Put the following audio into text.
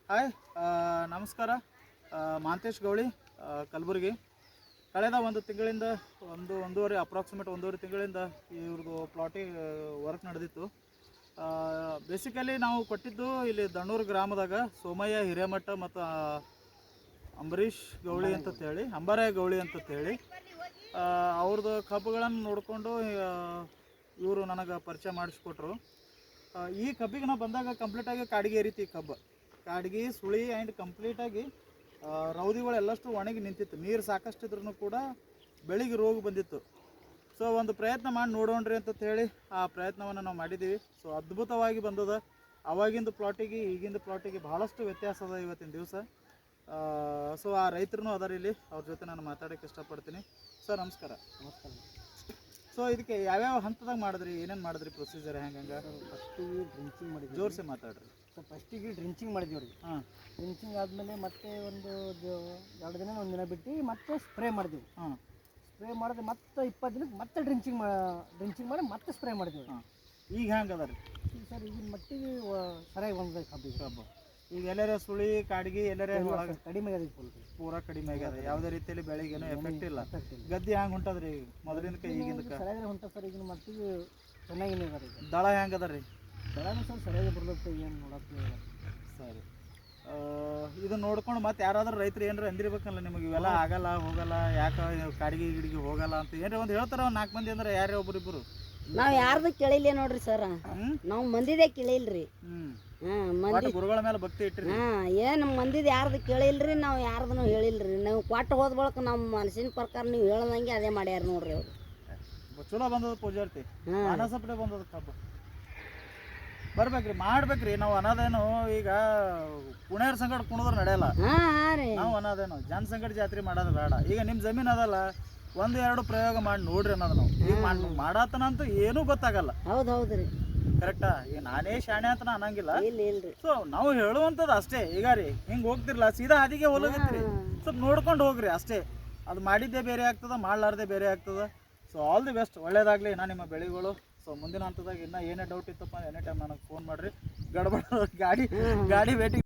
Hi ನಮಸ್ಕಾರ. ಮಾಂತೇಶ್ ಗೌಳಿ, ಕಲಬುರಗಿ. ಕಳೆದ ಒಂದು ತಿಂಗಳಿಂದ ಅಪ್ರಾಕ್ಸಿಮೇಟ್ ಒಂದೂವರೆ ತಿಂಗಳಿಂದ ಇವ್ರದ್ದು ಪ್ಲಾಟಿಂಗ್ ವರ್ಕ್ ನಡೆದಿತ್ತು. ಬೇಸಿಕಲಿ ನಾವು ಕೊಟ್ಟಿದ್ದು ಇಲ್ಲಿ ದಣ್ಣೂರು ಗ್ರಾಮದಾಗ ಸೋಮಯ್ಯ ಹಿರೇಮಠ ಮತ್ತು ಅಂಬರೀಷ್ ಗೌಳಿ ಅಂತೇಳಿ, ಅಂಬಾರಾಯ ಗೌಳಿ ಅಂತೇಳಿ ಅವ್ರದ್ದು ಕಬ್ಬುಗಳನ್ನು ನೋಡಿಕೊಂಡು ಇವರು ನನಗೆ ಪರಿಚಯ ಮಾಡಿಸ್ಕೊಟ್ರು. ಈ ಕಬ್ಬಿಗೆ ನಾವು ಬಂದಾಗ ಕಂಪ್ಲೀಟಾಗಿ ಕಾಡಿಗೆ ಏರಿತಿ. ಕಬ್ಬು ಕಾಡಿಗೆ ಸುಳಿ ಆ್ಯಂಡ್ ಕಂಪ್ಲೀಟಾಗಿ ರೌದಿಗಳೆಲ್ಲಷ್ಟು ಒಣಗಿ ನಿಂತಿತ್ತು. ನೀರು ಸಾಕಷ್ಟು ಇದ್ರೂ ಕೂಡ ಬೆಳೆಗೆ ರೋಗ ಬಂದಿತ್ತು. ಸೊ ಒಂದು ಪ್ರಯತ್ನ ಮಾಡಿ ನೋಡೋಣ್ರಿ ಅಂತ ಹೇಳಿ ಆ ಪ್ರಯತ್ನವನ್ನು ನಾವು ಮಾಡಿದ್ದೀವಿ. ಸೊ ಅದ್ಭುತವಾಗಿ ಬಂದದ. ಅವಾಗಿಂದು ಪ್ಲಾಟಿಗೆ ಈಗಿಂದು ಪ್ಲಾಟಿಗೆ ಭಾಳಷ್ಟು ವ್ಯತ್ಯಾಸ ಅದ ಇವತ್ತಿನ ದಿವಸ. ಸೊ ಆ ರೈತರು ಅದಾರ ಇಲ್ಲಿ, ಅವ್ರ ಜೊತೆ ನಾನು ಮಾತಾಡೋಕ್ಕೆ ಇಷ್ಟಪಡ್ತೀನಿ. ಸರ್ ನಮಸ್ಕಾರ. ನಮಸ್ಕಾರ. ಸೊ ಇದಕ್ಕೆ ಯಾವ್ಯಾವ ಹಂತದಾಗ ಮಾಡಿದ್ರಿ, ಏನೇನು ಮಾಡಿದ್ರಿ, ಪ್ರೊಸೀಜರ್ ಹೆಂಗೆ? ಫಸ್ಟಿಗೆ ಡ್ರಿಂಚಿಂಗ್ ಮಾಡಿದ್ವಿ. ಜೋರ್ಸಿ ಮಾತಾಡ್ರಿ. ಸೊ ಫಸ್ಟಿಗೆ ಡ್ರಿಂಚಿಂಗ್ ಮಾಡಿದ್ವಿ ಅವ್ರಿಗೆ. ಹಾಂ. ಡ್ರಿಂಚಿಂಗ್ ಆದಮೇಲೆ ಮತ್ತೆ ಒಂದು 2 ದಿನ 1 ದಿನ ಬಿಟ್ಟು ಮತ್ತೆ ಸ್ಪ್ರೇ ಮಾಡಿದ್ವಿ. ಹಾಂ. ಸ್ಪ್ರೇ ಮಾಡಿದ್ರೆ ಮತ್ತೆ 20 ದಿನಕ್ಕೆ ಮತ್ತೆ ಡ್ರಿಂಚಿಂಗ್ ಮಾಡಿ ಮತ್ತೆ ಸ್ಪ್ರೇ ಮಾಡಿದ್ವಿ. ಹಾಂ. ಈಗ ಹೆಂಗೆ ಅದ ರೀ? ಈಗ ಸರ್ ಈಗಿನ ಮಟ್ಟಿಗೆ ಸರಿಯಾಗಿ ಬಂದದ ಕಬ್ಬಿಗೆ. ಕಬ್ಬು ಈಗ ಎಲ್ಲರೇ ಸುಳಿ ಕಾಡಿಗೆ ಎಲ್ಲರೇ ಒಳಗೆ ಕಡಿಮೆ ಆಗಿದೆ, ಫುಲ್ ಪೂರಾ ಕಡಿಮೆ ಆಗ್ಯದ. ಯಾವುದೇ ರೀತಿಯಲ್ಲಿ ಬೆಳೆಗೇನು ಎಫೆಕ್ಟ್ ಇಲ್ಲ. ಗದ್ದೆ ಹೆಂಗೆ ಹೊಂಟದ್ರಿ ಈಗ ಮೊದಲಿನಕ್ಕೆ ಈಗಿಂದಕ್ಕೆ? ಸರಿಯಾಗಿ ಹೊಂಟ ಸರ್. ಈಗಿನ ಮಟ್ಟಿಗೆ ಚೆನ್ನಾಗಿನೇ ಅದ. ಈಗ ದಳ ಹೆಂಗೆ ಅದ ರೀ? ದಳನೂ ಸರ್ ಸರಿಯಾಗಿ ಬರ್ಲತ್ತೆ, ಏನು ನೋಡಕ್ಕೆ. ಸರಿ. ಇದನ್ನ ನೋಡ್ಕೊಂಡು ಮತ್ತೆ ಯಾರಾದ್ರೂ ರೈತರು ಏನಾರ ಅಂದಿರ್ಬೇಕಲ್ಲ ನಿಮಗೆ, ಇವೆಲ್ಲ ಆಗಲ್ಲ ಹೋಗಲ್ಲ, ಯಾಕೆ ಕಾಡಿಗೆ ಗಿಡಿಗೆ ಹೋಗಲ್ಲ ಅಂತ ಏನಾರ ಒಂದು ಹೇಳ್ತಾರ. ಒಂದು 4 ಮಂದಿ ಅಂದ್ರೆ ಯಾರೇ ಒಬ್ಬರಿಬ್ಬರು? ನಾವು ಯಾರ್ದು ಕೇಳಿಲ್ಲ ನೋಡ್ರಿ ಸರ್. ನಾವು ಮಂದಿದೇ ಕೇಳಿಲ್ರಿ. ಮಂದಿ ಗುರುಗಳ ಮೇಲೆ ಭಕ್ತಿ ಇಟ್ರಿ? ಏನು ಮಂದಿದ್ ಯಾರ್ದು ಕೇಳಿಲ್ರಿ, ನಾವು ಯಾರ್ದನು ಹೇಳಿಲ್ರಿ. ನಾವು ಕೊಟ್ಟು ಹೋದ ಬಳಕ ನಮ್ಮ ಮನಸ್ಸಿನ ಪ್ರಕಾರ ನೀವು ಹೇಳ್ದಂಗೆ ಅದೇ ಮಾಡ್ಯಾರ ನೋಡ್ರಿ ಅವ್ರು. ಚಲೋ ಬಂದದ ಪೂಜಾರ್ತಿ, ಅನಸಪಡೆ ಬಂದದ ಕಬ್ಬು. ಬರ್ಬೇಕ್ರಿ, ಮಾಡ್ಬೇಕ್ರಿ. ನಾವು ಅನಾದೇನು ಈಗ ಪುಣೆಯವ್ರ ಸಂಗಡ ಕುಣಿದ್ರೆ ನಡೆಯಲ್ಲ. ನಾವು ಅನಾದೇನು ಜನ ಸಂಗಡ ಜಾತ್ರೆ ಮಾಡೋದು ಬೇಡ. ಈಗ ನಿಮ್ಮ ಜಮೀನು ಅದಲ್ಲ, 1-2 ಪ್ರಯೋಗ ಮಾಡಿ ನೋಡ್ರಿ ಅನ್ನೋದು. ನಾವು ಈಗ ಮಾಡತ್ತನಂತೂ ಏನೂ ಗೊತ್ತಾಗಲ್ಲ. ಹೌದ್ರಿ, ಕರೆಕ್ಟಾ? ಈಗ ನಾನೇ ಶಾಣೆ ಅಂತ ಅನ್ನಂಗಿಲ್ಲ. ಇಲ್ರಿ. ಸೊ ನಾವು ಹೇಳುವಂಥದ್ದು ಅಷ್ಟೇ. ಈಗ ರೀ ಹಿಂಗೆ ಹೋಗ್ತಿರ್ಲ ಸೀದಾ ಹಾದಿಗೆ ಹೋಗತ್ರಿ, ಸ್ವಲ್ಪ ನೋಡ್ಕೊಂಡು ಹೋಗ್ರಿ ಅಷ್ಟೇ. ಅದು ಮಾಡಿದ್ದೇ ಬೇರೆ ಆಗ್ತದ, ಮಾಡ್ಲಾರ್ದೇ ಬೇರೆ ಆಗ್ತದ. ಸೊ ಆಲ್ ದಿ ಬೆಸ್ಟ್, ಒಳ್ಳೇದಾಗಲಿ ನಾ ನಿಮ್ಮ ಬೆಳೆಗಳು. ಸೊ ಮುಂದಿನ ಹಂತದಾಗ ಇನ್ನೂ ಏನೇ ಡೌಟ್ ಇತ್ತಪ್ಪ ಎನಿ ಟೈಮ್ ನನಗೆ ಫೋನ್ ಮಾಡಿರಿ. ಗಡ್ಬಡ ಗಾಡಿ ವೇಟಿಂಗ್